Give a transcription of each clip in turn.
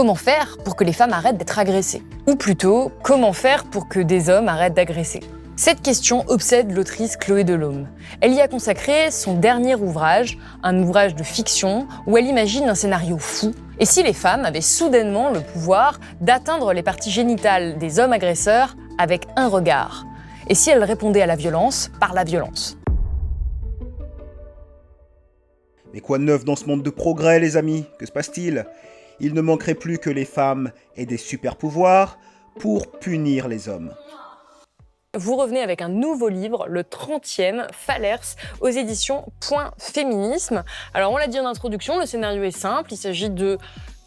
Comment faire pour que les femmes arrêtent d'être agressées? Ou plutôt, comment faire pour que des hommes arrêtent d'agresser? Cette question obsède l'autrice Chloé Delhomme. Elle y a consacré son dernier ouvrage, un ouvrage de fiction où elle imagine un scénario fou. Et si les femmes avaient soudainement le pouvoir d'atteindre les parties génitales des hommes agresseurs avec un regard? Et si elles répondaient à la violence par la violence? Mais quoi de neuf dans ce monde de progrès, les amis? Que se passe-t-il? Il ne manquerait plus que les femmes aient des super pouvoirs pour punir les hommes. Vous revenez avec un nouveau livre, le 30e, Fallers, aux éditions Point Féminisme. Alors on l'a dit en introduction, le scénario est simple, il s'agit de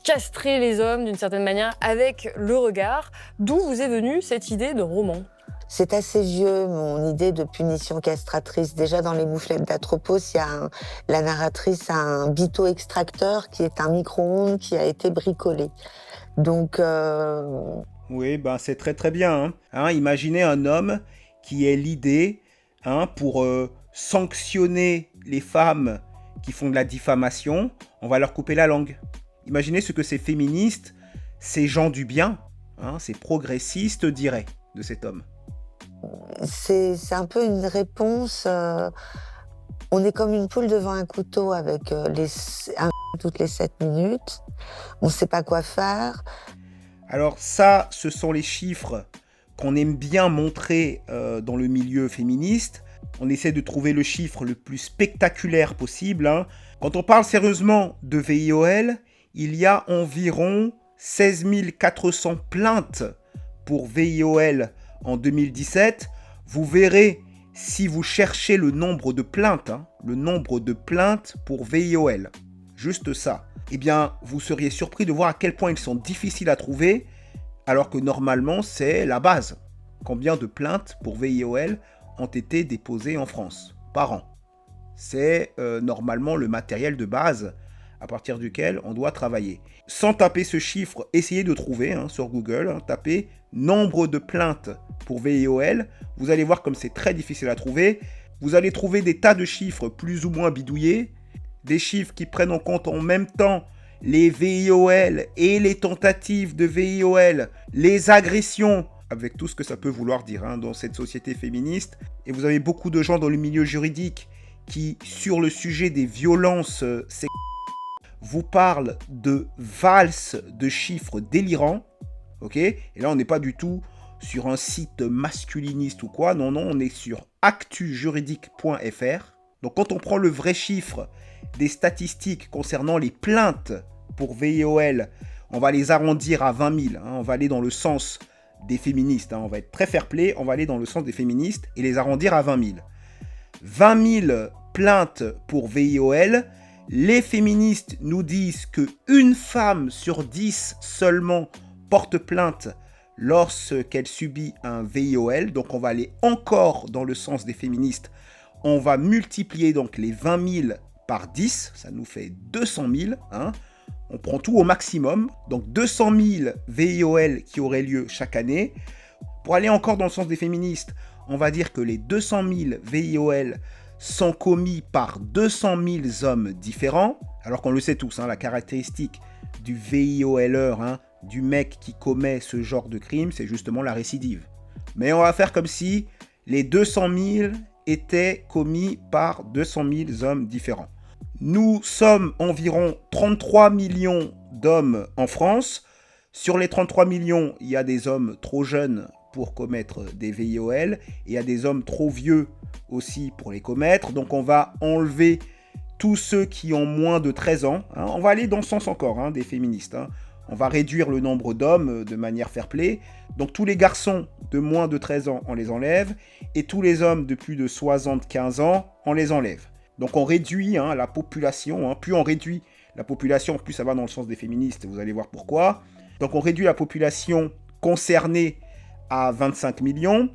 castrer les hommes d'une certaine manière avec le regard. D'où vous est venue cette idée de roman? C'est assez vieux, mon idée de punition castratrice. Déjà dans les mouflettes d'Atropos, la narratrice a un bito-extracteur qui est un micro-ondes qui a été bricolé. Donc... Oui, c'est très très bien. Imaginez un homme qui ait l'idée pour sanctionner les femmes qui font de la diffamation, on va leur couper la langue. Imaginez ce que ces féministes, ces gens du bien, ces progressistes diraient de cet homme. C'est un peu une réponse... on est comme une poule devant un couteau avec toutes les 7 minutes. On ne sait pas quoi faire. Alors ça, ce sont les chiffres qu'on aime bien montrer dans le milieu féministe. On essaie de trouver le chiffre le plus spectaculaire possible. Quand on parle sérieusement de VIOL, il y a environ 16 400 plaintes pour VIOL en 2017. Vous verrez, si vous cherchez le nombre de plaintes, le nombre de plaintes pour VIOL, juste ça, eh bien, vous seriez surpris de voir à quel point ils sont difficiles à trouver, alors que normalement, c'est la base. Combien de plaintes pour VIOL ont été déposées en France par an? C'est normalement le matériel de base à partir duquel on doit travailler. Sans taper ce chiffre, essayez de trouver sur Google, tapez nombre de plaintes pour VIOL. Vous allez voir comme c'est très difficile à trouver. Vous allez trouver des tas de chiffres plus ou moins bidouillés, des chiffres qui prennent en compte en même temps les VIOL et les tentatives de VIOL, les agressions, avec tout ce que ça peut vouloir dire dans cette société féministe. Et vous avez beaucoup de gens dans le milieu juridique qui, sur le sujet des violences sexuelles, vous parlent de valses de chiffres délirants. Ok? Et là, on n'est pas du tout sur un site masculiniste ou quoi. Non, on est sur actujuridique.fr. Donc, quand on prend le vrai chiffre des statistiques concernant les plaintes pour VIOL, on va les arrondir à 20 000. On va aller dans le sens des féministes. On va être très fair-play. On va aller dans le sens des féministes et les arrondir à 20 000. 20 000 plaintes pour VIOL. Les féministes nous disent qu'une femme sur 10 seulement porte plainte lorsqu'elle subit un VIOL. Donc on va aller encore dans le sens des féministes. On va multiplier donc les 20 000 par 10. Ça nous fait 200 000. On prend tout au maximum. Donc 200 000 VIOL qui auraient lieu chaque année. Pour aller encore dans le sens des féministes, on va dire que les 200 000 VIOL sont commis par 200 000 hommes différents, alors qu'on le sait tous, la caractéristique du VIOLeur, du mec qui commet ce genre de crime, c'est justement la récidive. Mais on va faire comme si les 200 000 étaient commis par 200 000 hommes différents. Nous sommes environ 33 millions d'hommes en France. Sur les 33 millions, il y a des hommes trop jeunes pour commettre des VIOL, et il y a des hommes trop vieux aussi pour les commettre. Donc on va enlever tous ceux qui ont moins de 13 ans. On va aller dans ce sens encore des féministes. On va réduire le nombre d'hommes de manière fair-play. Donc tous les garçons de moins de 13 ans, on les enlève. Et tous les hommes de plus de 75 ans, on les enlève. Donc on réduit la population. Plus on réduit la population, plus ça va dans le sens des féministes. Vous allez voir pourquoi. Donc on réduit la population concernée à 25 millions.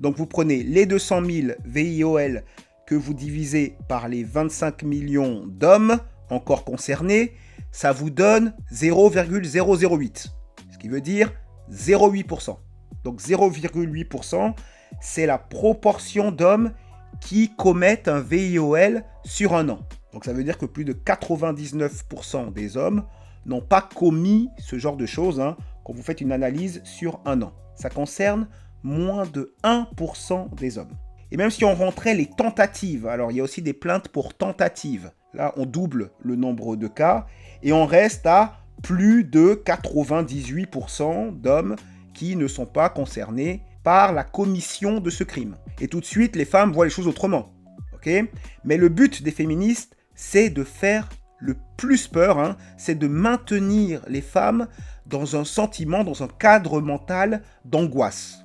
Donc vous prenez les 200 000 VIOL que vous divisez par les 25 millions d'hommes encore concernés, ça vous donne 0,008. Ce qui veut dire 0,8%. Donc 0,8%, c'est la proportion d'hommes qui commettent un VIOL sur un an. Donc ça veut dire que plus de 99% des hommes n'ont pas commis ce genre de choses quand vous faites une analyse sur un an. Ça concerne moins de 1% des hommes. Et même si on rentrait les tentatives, alors il y a aussi des plaintes pour tentatives. Là, on double le nombre de cas et on reste à plus de 98% d'hommes qui ne sont pas concernés par la commission de ce crime. Et tout de suite, les femmes voient les choses autrement. Okay ? Mais le but des féministes, c'est de faire le plus peur, c'est de maintenir les femmes dans un sentiment, dans un cadre mental d'angoisse.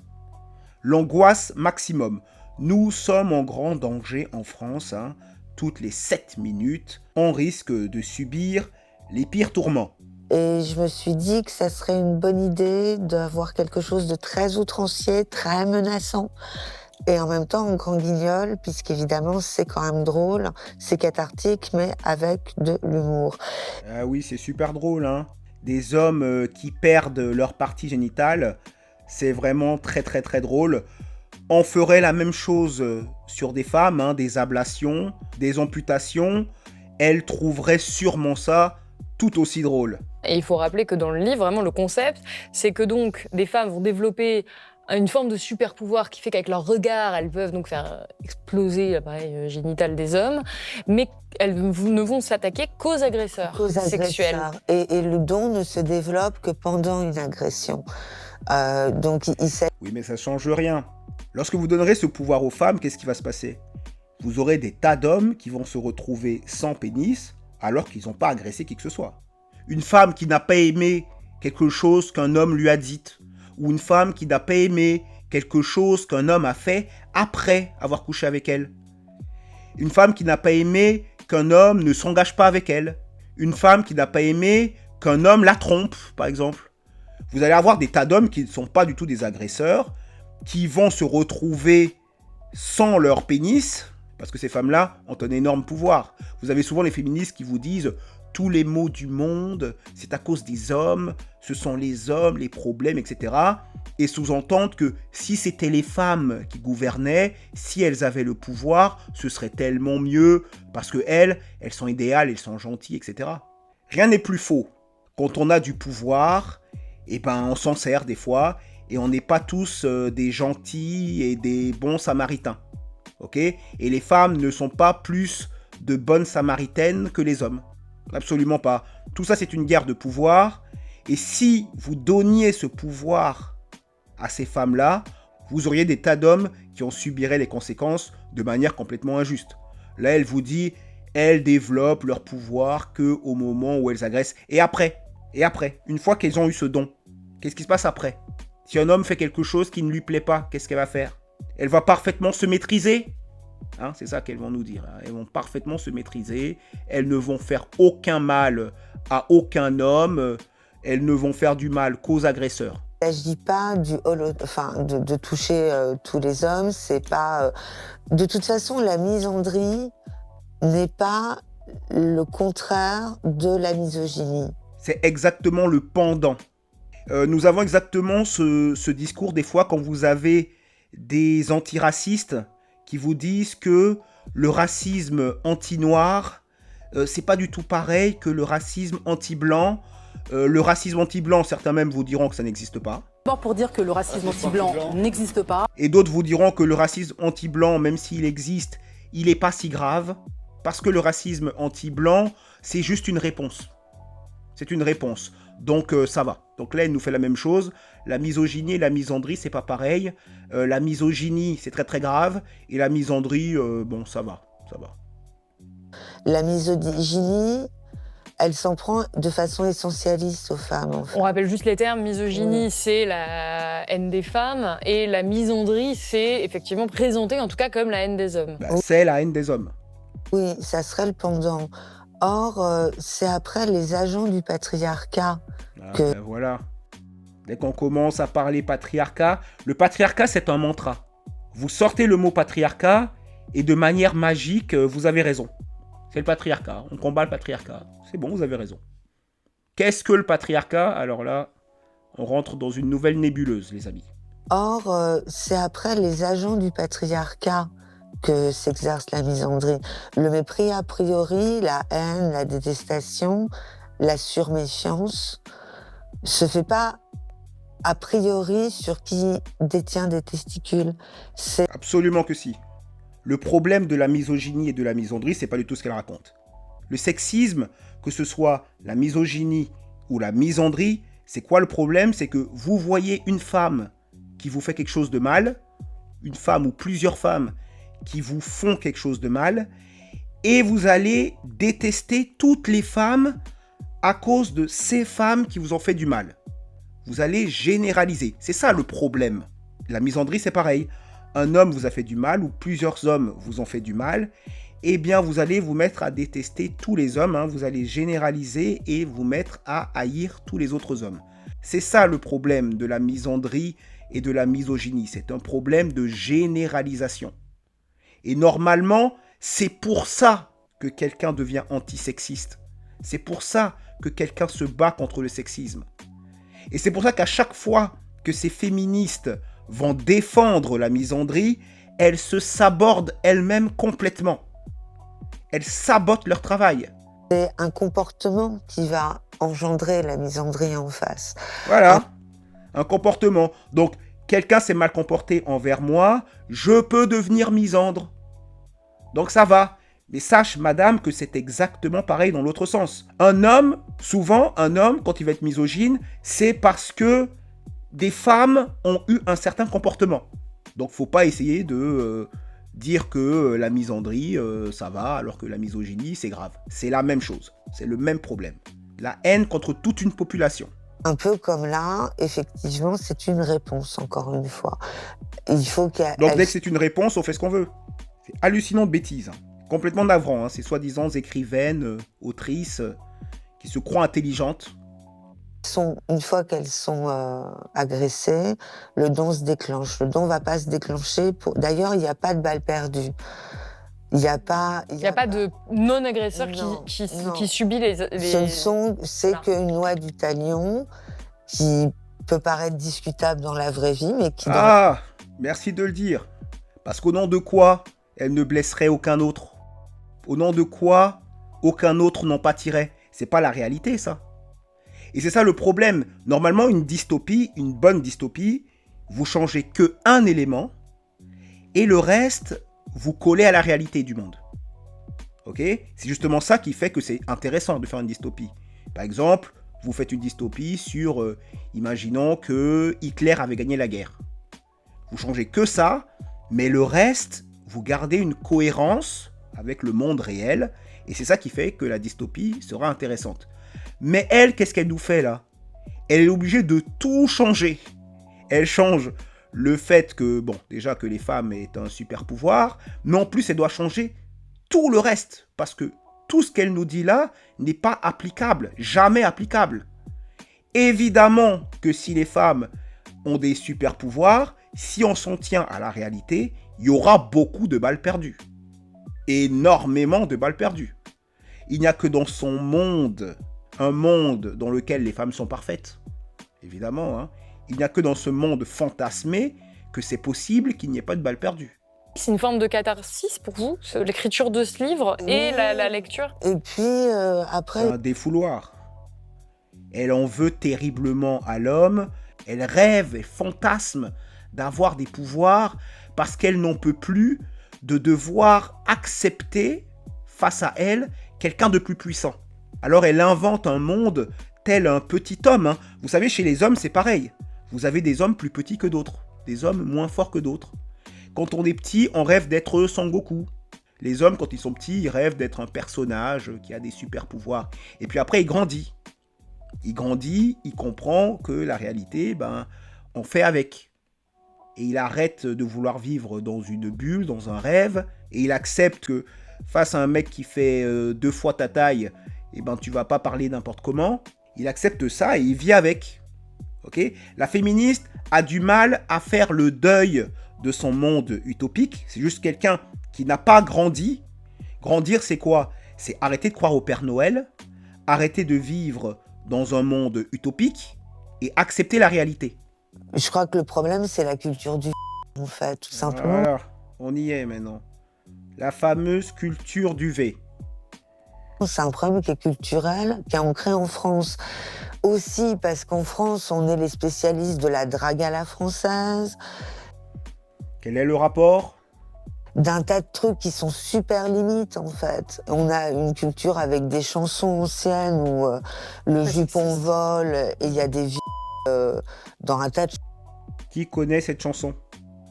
L'angoisse maximum. Nous sommes en grand danger en France. Toutes les 7 minutes, on risque de subir les pires tourments. Et je me suis dit que ça serait une bonne idée d'avoir quelque chose de très outrancier, très menaçant. Et en même temps, on grand guignol, puisqu'évidemment, c'est quand même drôle, c'est cathartique, mais avec de l'humour. Ah oui, c'est super drôle, Des hommes qui perdent leur partie génitale, c'est vraiment très très très drôle. On ferait la même chose sur des femmes, des ablations, des amputations. Elles trouveraient sûrement ça tout aussi drôle. Et il faut rappeler que dans le livre, vraiment, le concept, c'est que donc des femmes vont développer une forme de super pouvoir qui fait qu'avec leur regard, elles peuvent donc faire exploser l'appareil génital des hommes, mais elles ne vont s'attaquer qu'aux agresseurs sexuels. Et le don ne se développe que pendant une agression. Oui, mais ça ne change rien. Lorsque vous donnerez ce pouvoir aux femmes, qu'est-ce qui va se passer ? Vous aurez des tas d'hommes qui vont se retrouver sans pénis alors qu'ils n'ont pas agressé qui que ce soit. Une femme qui n'a pas aimé quelque chose qu'un homme lui a dit, ou une femme qui n'a pas aimé quelque chose qu'un homme a fait après avoir couché avec elle. Une femme qui n'a pas aimé qu'un homme ne s'engage pas avec elle. Une femme qui n'a pas aimé qu'un homme la trompe, par exemple. Vous allez avoir des tas d'hommes qui ne sont pas du tout des agresseurs, qui vont se retrouver sans leur pénis, parce que ces femmes-là ont un énorme pouvoir. Vous avez souvent les féministes qui vous disent « tous les maux du monde, c'est à cause des hommes, ce sont les hommes, les problèmes, etc. » Et sous-entendent que si c'était les femmes qui gouvernaient, si elles avaient le pouvoir, ce serait tellement mieux, parce que elles sont idéales, elles sont gentilles, etc. Rien n'est plus faux. Quand on a du pouvoir, on s'en sert des fois, et on n'est pas tous des gentils et des bons samaritains. Okay ? Et les femmes ne sont pas plus de bonnes samaritaines que les hommes. Absolument pas. Tout ça, c'est une guerre de pouvoir. Et si vous donniez ce pouvoir à ces femmes-là, vous auriez des tas d'hommes qui en subiraient les conséquences de manière complètement injuste. Là, elle vous dit, elles développent leur pouvoir qu'au moment où elles agressent. Et après, une fois qu'elles ont eu ce don, qu'est-ce qui se passe après ? Si un homme fait quelque chose qui ne lui plaît pas, qu'est-ce qu'elle va faire ? Elle va parfaitement se maîtriser. C'est ça qu'elles vont nous dire. Elles vont parfaitement se maîtriser. Elles ne vont faire aucun mal à aucun homme. Elles ne vont faire du mal qu'aux agresseurs. Je dis pas de toucher tous les hommes. C'est pas. De toute façon, la misandrie n'est pas le contraire de la misogynie. C'est exactement le pendant. Nous avons exactement ce discours des fois quand vous avez des antiracistes qui vous disent que le racisme anti-noir, c'est pas du tout pareil que le racisme anti-blanc. Le racisme anti-blanc, certains même vous diront que ça n'existe pas. Pour dire que le racisme anti-blanc n'existe pas. Et d'autres vous diront que le racisme anti-blanc, même s'il existe, il n'est pas si grave, parce que le racisme anti-blanc, c'est juste une réponse. C'est une réponse. Donc ça va. Donc là, elle nous fait la même chose. La misogynie et la misandrie, c'est pas pareil. La misogynie, c'est très très grave. Et la misandrie, ça va. La misogynie, elle s'en prend de façon essentialiste aux femmes. En fait. On rappelle juste les termes. Misogynie, c'est la haine des femmes. Et la misandrie, c'est effectivement présenté en tout cas comme la haine des hommes. C'est la haine des hommes. Oui, ça serait le pendant. Or, c'est après les agents du patriarcat que... Voilà. Dès qu'on commence à parler patriarcat, le patriarcat, c'est un mantra. Vous sortez le mot patriarcat et de manière magique, vous avez raison. C'est le patriarcat. On combat le patriarcat. C'est bon, vous avez raison. Qu'est-ce que le patriarcat ? Alors là, on rentre dans une nouvelle nébuleuse, les amis. Or, c'est après les agents du patriarcat que s'exerce la misandrie. Le mépris a priori, la haine, la détestation, la surméfiance se fait pas a priori sur qui détient des testicules. C'est Absolument que si. Le problème de la misogynie et de la misandrie, c'est pas du tout ce qu'elle raconte. Le sexisme, que ce soit la misogynie ou la misandrie, c'est quoi le problème? C'est que vous voyez une femme qui vous fait quelque chose de mal, une femme ou plusieurs femmes qui vous font quelque chose de mal, et vous allez détester toutes les femmes à cause de ces femmes qui vous ont fait du mal. Vous allez généraliser. C'est ça le problème. La misandrie, c'est pareil. Un homme vous a fait du mal ou plusieurs hommes vous ont fait du mal, eh bien vous allez vous mettre à détester tous les hommes, vous allez généraliser et vous mettre à haïr tous les autres hommes. C'est ça le problème de la misandrie et de la misogynie, c'est un problème de généralisation. Et normalement, c'est pour ça que quelqu'un devient antisexiste. C'est pour ça que quelqu'un se bat contre le sexisme. Et c'est pour ça qu'à chaque fois que ces féministes vont défendre la misandrie, elles se sabordent elles-mêmes complètement. Elles sabotent leur travail. un comportement qui va engendrer la misandrie en face. Voilà, un comportement. Donc, quelqu'un s'est mal comporté envers moi, je peux devenir misandre. Donc ça va. Mais sache, madame, que c'est exactement pareil dans l'autre sens. Un homme, souvent, quand il va être misogyne, c'est parce que des femmes ont eu un certain comportement. Donc, faut pas essayer de dire que la misandrie, ça va, alors que la misogynie, c'est grave. C'est la même chose. C'est le même problème. La haine contre toute une population. Un peu comme là, effectivement, c'est une réponse, encore une fois. Il faut qu'elle... Donc, dès que c'est une réponse, on fait ce qu'on veut. C'est hallucinant de bêtises. Complètement navrant, ces soi-disant écrivaines, autrices, qui se croient intelligentes. Une fois qu'elles sont agressées, le don se déclenche. Le don ne va pas se déclencher. D'ailleurs, il n'y a pas de balle perdue. Il n'y a pas de non-agresseur qui subit les... C'est Voilà. qu'une loi du talion qui peut paraître discutable dans la vraie vie, mais qui... Ah, merci de le dire. Parce qu'au nom de quoi elle ne blesserait aucun autre? Au nom de quoi aucun autre n'en pâtirait? C'est pas la réalité, ça. Et c'est ça le problème. Normalement, une dystopie, une bonne dystopie, vous changez que un élément et le reste, vous collez à la réalité du monde. Ok? C'est justement ça qui fait que c'est intéressant de faire une dystopie. Par exemple, vous faites une dystopie sur, imaginons que Hitler avait gagné la guerre. Vous changez que ça, mais le reste, vous gardez une cohérence avec le monde réel, et c'est ça qui fait que la dystopie sera intéressante. Mais elle, qu'est-ce qu'elle nous fait là? Elle est obligée de tout changer. Elle change le fait que, bon, déjà que les femmes aient un super pouvoir, mais en plus elle doit changer tout le reste, parce que tout ce qu'elle nous dit là n'est pas applicable, jamais applicable. Évidemment que si les femmes ont des super pouvoirs, si on s'en tient à la réalité, il y aura beaucoup de balles perdues. Énormément de balles perdues. Il n'y a que dans son monde, un monde dans lequel les femmes sont parfaites, évidemment, il n'y a que dans ce monde fantasmé que c'est possible qu'il n'y ait pas de balles perdues. C'est une forme de catharsis pour vous, l'écriture de ce livre et la lecture? Et puis, après... C'est un défouloir. Elle en veut terriblement à l'homme, elle rêve et fantasme d'avoir des pouvoirs parce qu'elle n'en peut plus de devoir accepter face à elle quelqu'un de plus puissant. Alors elle invente un monde tel un petit homme. Vous savez, chez les hommes, c'est pareil. Vous avez des hommes plus petits que d'autres, des hommes moins forts que d'autres. Quand on est petit, on rêve d'être Sangoku. Les hommes, quand ils sont petits, ils rêvent d'être un personnage qui a des super pouvoirs. Et puis après, il grandit. Il grandit, il comprend que la réalité, on fait avec. Et il arrête de vouloir vivre dans une bulle, dans un rêve, et il accepte que face à un mec qui fait 2 fois ta taille, tu vas pas parler n'importe comment. Il accepte ça et il vit avec. Okay? La féministe a du mal à faire le deuil de son monde utopique. C'est juste quelqu'un qui n'a pas grandi. Grandir, c'est quoi? C'est arrêter de croire au Père Noël, arrêter de vivre dans un monde utopique et accepter la réalité. Je crois que le problème, c'est la culture du en fait, tout simplement. Voilà, on y est maintenant. La fameuse culture du V. C'est un problème qui est culturel, qui est ancré en France. Aussi parce qu'en France, on est les spécialistes de la drague à la française, Quel est le rapport? d'un tas de trucs qui sont super limites, en fait. On a une culture avec des chansons anciennes où le jupon vole et il y a des dans un tas de... Qui connaît cette chanson?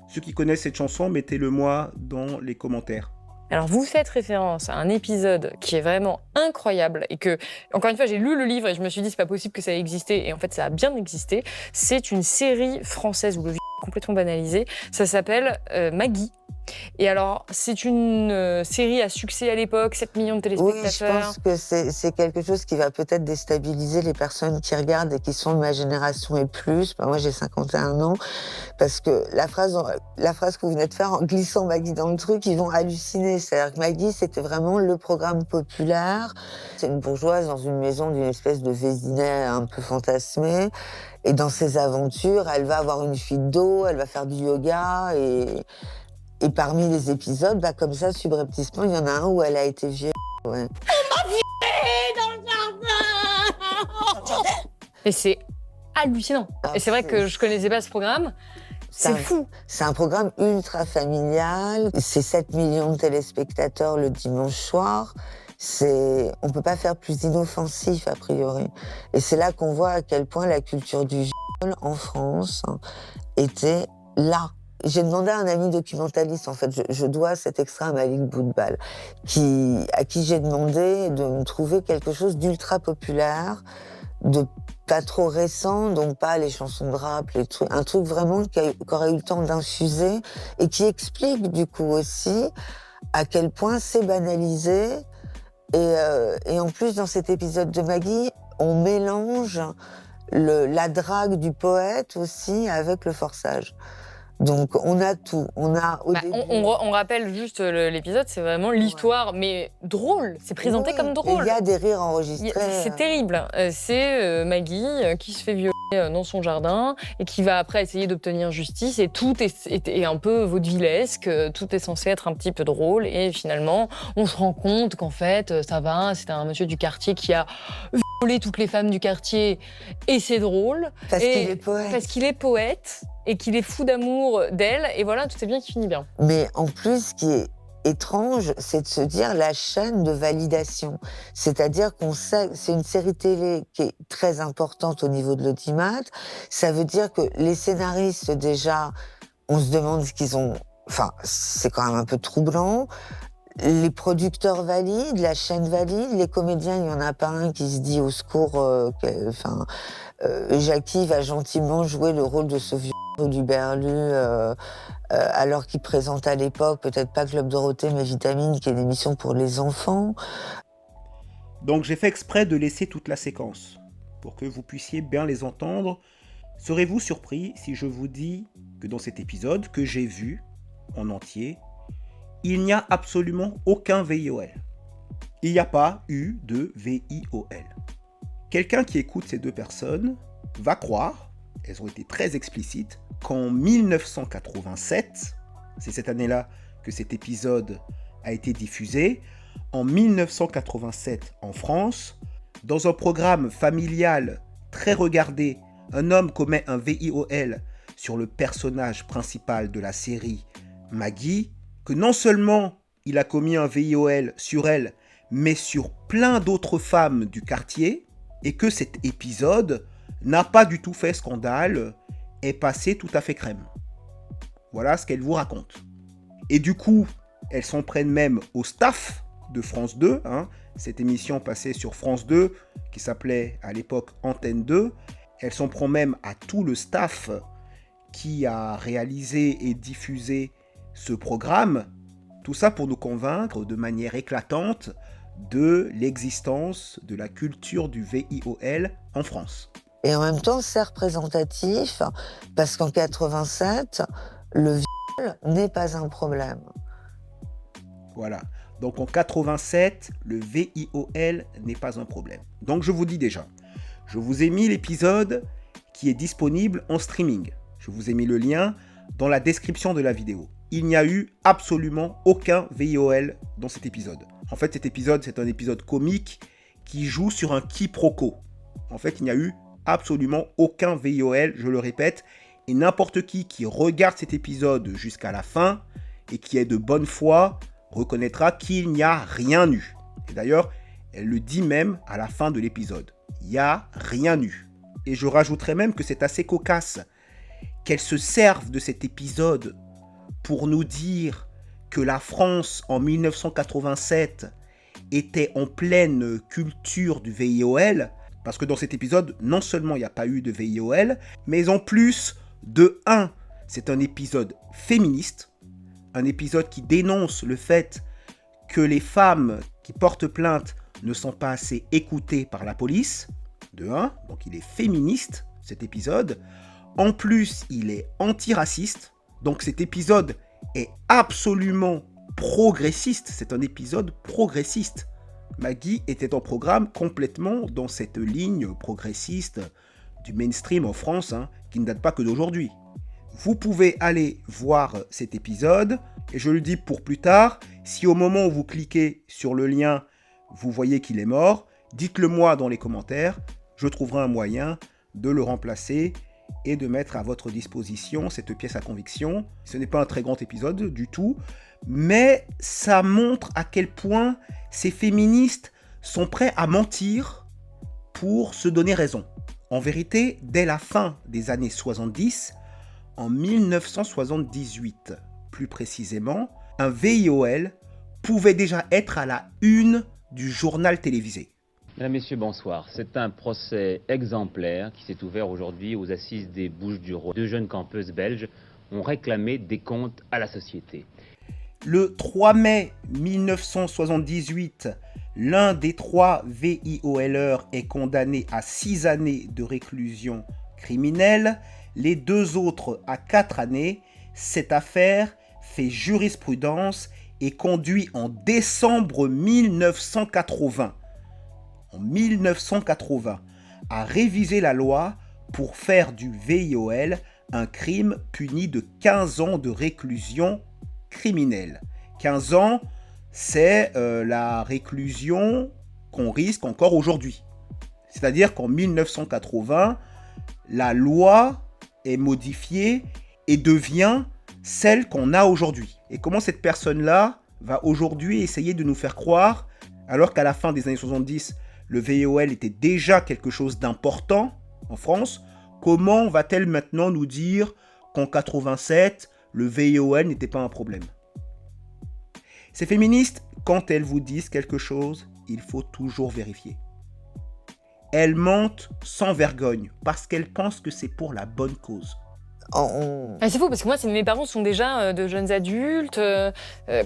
Ceux qui connaissent cette chanson, mettez-le-moi dans les commentaires. Alors, vous faites référence à un épisode qui est vraiment incroyable et que, encore une fois, j'ai lu le livre et je me suis dit, c'est pas possible que ça ait existé. Et en fait, ça a bien existé. C'est une série française où le est complètement banalisé. Ça s'appelle Maggie. Et alors, c'est une série à succès à l'époque, 7 millions de Oui, je téléspectateurs. pense que c'est quelque chose qui va peut-être déstabiliser les personnes qui regardent et qui sont de ma génération et plus. Moi, j'ai 51 ans. Parce que la phrase que vous venez de faire en glissant Maggie dans le truc, ils vont halluciner. C'est-à-dire que Maggie, c'était vraiment le programme populaire. C'est une bourgeoise dans une maison d'une espèce de Vésinet un peu fantasmé. Et dans ses aventures, elle va avoir une fuite d'eau, elle va faire du yoga et parmi les épisodes, comme ça, subrepticement, il y en a un où elle a été violée. Ouais. Et c'est hallucinant. Ah, et c'est vrai que je connaissais pas ce programme. C'est fou. C'est un programme ultra familial. C'est 7 millions de téléspectateurs le dimanche soir. On peut pas faire plus inoffensif, a priori. Et c'est là qu'on voit à quel point la culture du viol en France était là. J'ai demandé à un ami documentaliste, en fait, je dois cet extrait à Malik Boudbal, à qui j'ai demandé de me trouver quelque chose d'ultra populaire, de pas trop récent, donc pas les chansons de rap, un truc vraiment qui aurait eu le temps d'infuser et qui explique du coup aussi à quel point c'est banalisé. Et en plus, dans cet épisode de Maggie, on mélange la drague du poète aussi avec le forçage. Donc on a tout. On a on rappelle juste l'épisode, c'est vraiment l'histoire, mais drôle. C'est présenté comme drôle. Il y a des rires enregistrés. C'est terrible. C'est Maggie qui se fait violer dans son jardin et qui va après essayer d'obtenir justice et tout est un peu vaudevillesque. Tout est censé être un petit peu drôle et finalement on se rend compte qu'en fait ça va. C'est un monsieur du quartier qui a violé toutes les femmes du quartier et c'est drôle. Parce qu'il est poète. Parce qu'il est poète. Et qu'il est fou d'amour d'elle, et voilà, tout est bien qui finit bien. Mais en plus, ce qui est étrange, c'est de se dire la chaîne de validation. C'est-à-dire qu'on sait, c'est une série télé qui est très importante au niveau de l'audimat. Ça veut dire que les scénaristes, déjà, on se demande ce qu'ils ont... Enfin, c'est quand même un peu troublant. Les producteurs valident, la chaîne valide, les comédiens, il n'y en a pas un qui se dit au secours... Jackie va gentiment jouer le rôle de ce vieux du Berlu, alors qu'il présente à l'époque, peut-être pas Club Dorothée, mais Vitamine, qui est une émission pour les enfants. Donc j'ai fait exprès de laisser toute la séquence, pour que vous puissiez bien les entendre. Serez-vous surpris si je vous dis que dans cet épisode, que j'ai vu en entier, il n'y a absolument aucun VIOL. Il n'y a pas eu de VIOL. Quelqu'un qui écoute ces deux personnes va croire, elles ont été très explicites, qu'en 1987, c'est cette année-là que cet épisode a été diffusé, en 1987 en France, dans un programme familial très regardé, un homme commet un VIOL sur le personnage principal de la série Maggie, que non seulement il a commis un VIOL sur elle, mais sur plein d'autres femmes du quartier, et que cet épisode n'a pas du tout fait scandale, est passé tout à fait crème. Voilà ce qu'elle vous raconte. Et du coup, elles s'en prennent même au staff de France 2, cette émission passée sur France 2, qui s'appelait à l'époque Antenne 2. Elle s'en prend même à tout le staff qui a réalisé et diffusé ce programme. Tout ça pour nous convaincre de manière éclatante de l'existence de la culture du VIOL en France. Et en même temps, c'est représentatif parce qu'en 87, le viol n'est pas un problème. Voilà. Donc en 87, le VIOL n'est pas un problème. Donc je vous dis déjà, je vous ai mis l'épisode qui est disponible en streaming. Je vous ai mis le lien dans la description de la vidéo. Il n'y a eu absolument aucun VIOL dans cet épisode. En fait, cet épisode, c'est un épisode comique qui joue sur un quiproquo. En fait, il n'y a eu absolument aucun VIOL, je le répète, et n'importe qui regarde cet épisode jusqu'à la fin et qui est de bonne foi reconnaîtra qu'il n'y a rien eu. Et d'ailleurs, elle le dit même à la fin de l'épisode. Il n'y a rien eu. Et je rajouterais même que c'est assez cocasse qu'elle se serve de cet épisode pour nous dire que la France en 1987 était en pleine culture du VIOL, parce que dans cet épisode, non seulement il n'y a pas eu de VIOL, mais en plus de c'est un épisode féministe, un épisode qui dénonce le fait que les femmes qui portent plainte ne sont pas assez écoutées par la police, donc il est féministe cet épisode. En plus, il est antiraciste, donc cet épisode est absolument progressiste, c'est un épisode progressiste. Maggie était en programme complètement dans cette ligne progressiste du mainstream en France, qui ne date pas que d'aujourd'hui. Vous pouvez aller voir cet épisode, et je le dis pour plus tard, si au moment où vous cliquez sur le lien, vous voyez qu'il est mort, dites-le moi dans les commentaires, je trouverai un moyen de le remplacer et de mettre à votre disposition cette pièce à conviction. Ce n'est pas un très grand épisode du tout, mais ça montre à quel point ces féministes sont prêts à mentir pour se donner raison. En vérité, dès la fin des années 70, en 1978 plus précisément, un VIOL pouvait déjà être à la une du journal télévisé. Mesdames, Messieurs, bonsoir. C'est un procès exemplaire qui s'est ouvert aujourd'hui aux assises des Bouches-du-Rhône. Deux jeunes campeuses belges ont réclamé des comptes à la société. Le 3 mai 1978, l'un des 3 VIOLeurs est condamné à 6 années de réclusion criminelle, les 2 autres à 4 années. Cette affaire fait jurisprudence et conduit en décembre 1980 à réviser la loi pour faire du VIOL un crime puni de 15 ans de réclusion criminelle. 15 ans, c'est la réclusion qu'on risque encore aujourd'hui. C'est-à-dire qu'en 1980, la loi est modifiée et devient celle qu'on a aujourd'hui. Et comment cette personne-là va aujourd'hui essayer de nous faire croire, alors qu'à la fin des années 70, le VIOL était déjà quelque chose d'important en France, comment va-t-elle maintenant nous dire qu'en 87, le VIOL n'était pas un problème? Ces féministes, quand elles vous disent quelque chose, il faut toujours vérifier. Elles mentent sans vergogne parce qu'elles pensent que c'est pour la bonne cause. C'est fou parce que moi, mes parents sont déjà de jeunes adultes.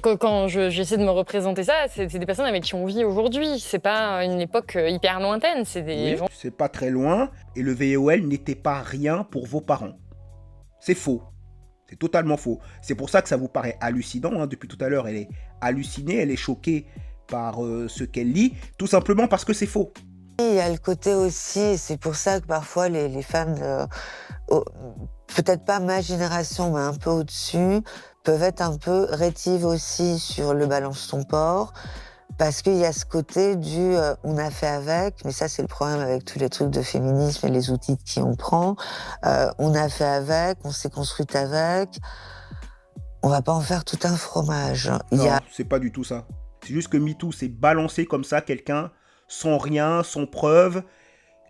Quand j'essaie de me représenter ça, c'est des personnes avec qui on vit aujourd'hui. C'est pas une époque hyper lointaine. C'est des gens. C'est pas très loin. Et le VIOL n'était pas rien pour vos parents. C'est faux. C'est totalement faux. C'est pour ça que ça vous paraît hallucinant. Depuis tout à l'heure, elle est hallucinée, elle est choquée par ce qu'elle lit, tout simplement parce que c'est faux. Il y a le côté aussi, c'est pour ça que parfois les femmes, peut-être pas ma génération, mais un peu au-dessus, peuvent être un peu rétives aussi sur le balance ton porc, parce qu'il y a ce côté du on a fait avec, mais ça c'est le problème avec tous les trucs de féminisme et les outils qui on prend. On a fait avec, on s'est construite avec, on va pas en faire tout un fromage. Non, c'est pas du tout ça. C'est juste que MeToo s'est balancé comme ça, quelqu'un, sans rien, sans preuve.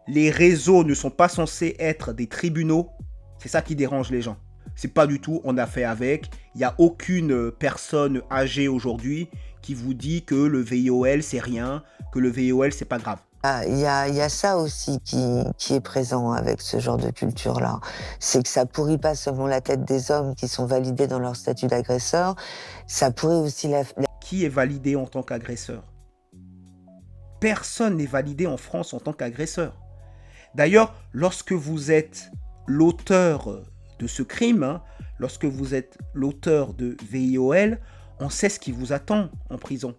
Les réseaux ne sont pas censés être des tribunaux. C'est ça qui dérange les gens. C'est pas du tout, on a fait avec. Il n'y a aucune personne âgée aujourd'hui qui vous dit que le VIOL c'est rien, que le VIOL c'est pas grave. Il y a ça aussi qui est présent avec ce genre de culture-là. C'est que ça pourrit pas seulement la tête des hommes qui sont validés dans leur statut d'agresseur, ça pourrit aussi Qui est validé en tant qu'agresseur? Personne n'est validé en France en tant qu'agresseur. D'ailleurs, lorsque vous êtes l'auteur de ce crime, lorsque vous êtes l'auteur de VIOL, on sait ce qui vous attend en prison.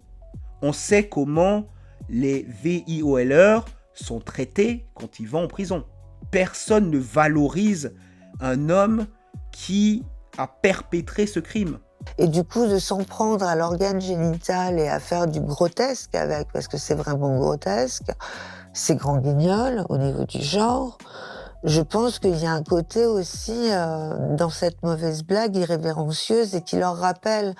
On sait comment les VIOLeurs sont traités quand ils vont en prison. Personne ne valorise un homme qui a perpétré ce crime. Et du coup, de s'en prendre à l'organe génital et à faire du grotesque avec, parce que c'est vraiment grotesque, ces grands guignols au niveau du genre, je pense qu'il y a un côté aussi dans cette mauvaise blague irrévérencieuse et qui leur rappelle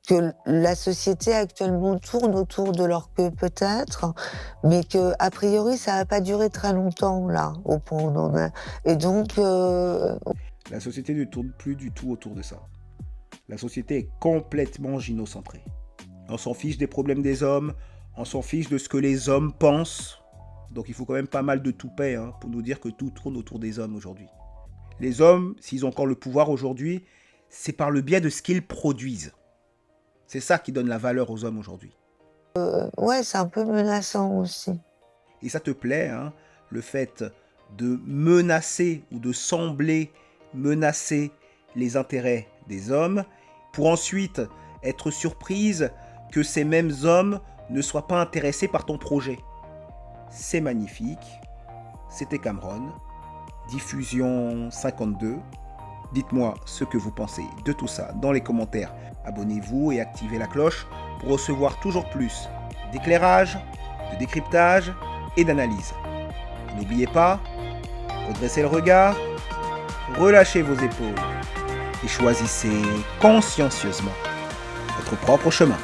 que la société actuellement tourne autour de leur queue peut-être, mais que a priori ça va pas durer très longtemps là, au point où on en est. Et donc La société ne tourne plus du tout autour de ça. La société est complètement gynocentrée. On s'en fiche des problèmes des hommes, on s'en fiche de ce que les hommes pensent. Donc il faut quand même pas mal de toupet pour nous dire que tout tourne autour des hommes aujourd'hui. Les hommes, s'ils ont encore le pouvoir aujourd'hui, c'est par le biais de ce qu'ils produisent. C'est ça qui donne la valeur aux hommes aujourd'hui. ouais, c'est un peu menaçant aussi. Et ça te plaît, le fait de menacer ou de sembler menacer les intérêts des hommes pour ensuite être surprise que ces mêmes hommes ne soient pas intéressés par ton projet. C'est magnifique. C'était Cameron. Diffusion 52. Dites-moi ce que vous pensez de tout ça dans les commentaires. Abonnez-vous et activez la cloche pour recevoir toujours plus d'éclairage, de décryptage et d'analyse. N'oubliez pas, redressez le regard, relâchez vos épaules et choisissez consciencieusement votre propre chemin.